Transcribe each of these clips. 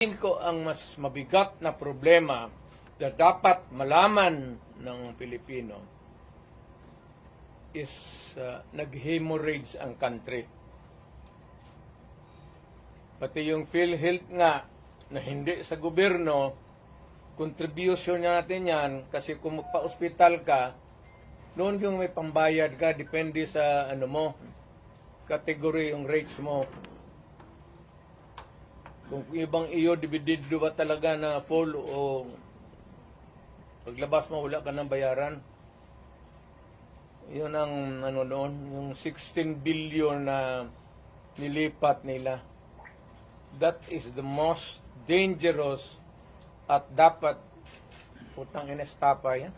Tingin ko ang mas mabigat na problema na dapat malaman ng Pilipino is nag-hemorrhage ang country. Pati yung PhilHealth nga na hindi sa gobyerno, contribution natin yan kasi kung magpa-ospital ka, noon yung may pambayad ka, depende sa category yung rates mo. Kung ibang iyo, dividido ba talaga na full o paglabas mo wala ka ng bayaran. Yun ang noon, yung 16 billion na nilipat nila. That is the most dangerous at dapat putang inestapa yan.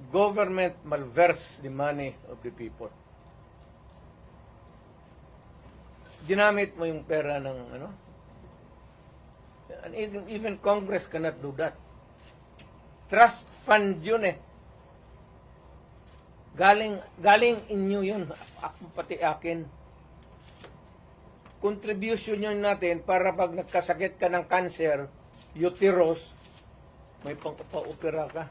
Government malverse the money of the people. Ginamit mo yung pera ng and even Congress cannot do that. Trust fund yun eh. Galing inyo yun, pati akin. Contribution yun natin para pag nagkasakit ka ng cancer, uterus, may pang-opera ka.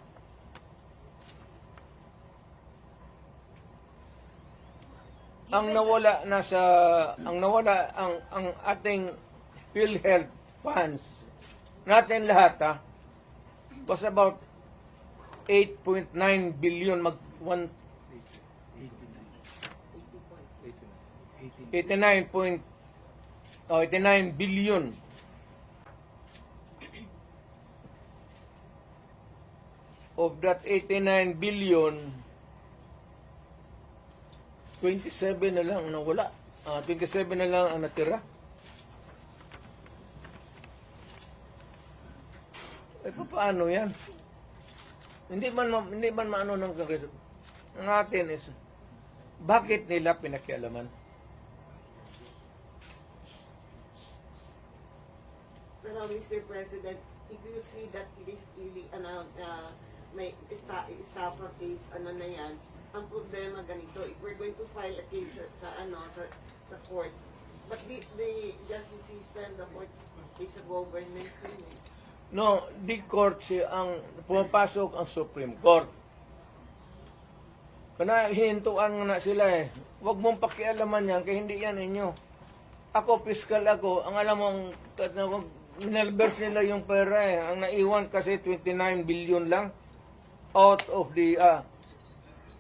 Ang ating PhilHealth funds natin lahat was about 8.9 billion 89 billion. Of that 89 billion, 27 na lang ang nawala. 27 na lang ang natira. Paano yan? Hindi man maano ng Kongreso. Ang atin is, bakit nila pinakialaman? Pero Mr. President, if you see that it is really, may estafa case, na yan, ang problema ganito, if we're going to file a case sa court, but the justice system, the court is a government thing. No, di court ang pumapasok ang Supreme Court. Kana hihintuan na sila eh. Huwag mong pakialaman yan, kaya hindi yan inyo. Ako, fiscal ako, ang alam mong minalverse nila yung pera eh. Ang naiwan kasi 29 billion lang. Out of the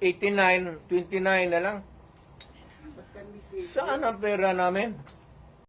89, 29 na lang. Saan ang pera namin?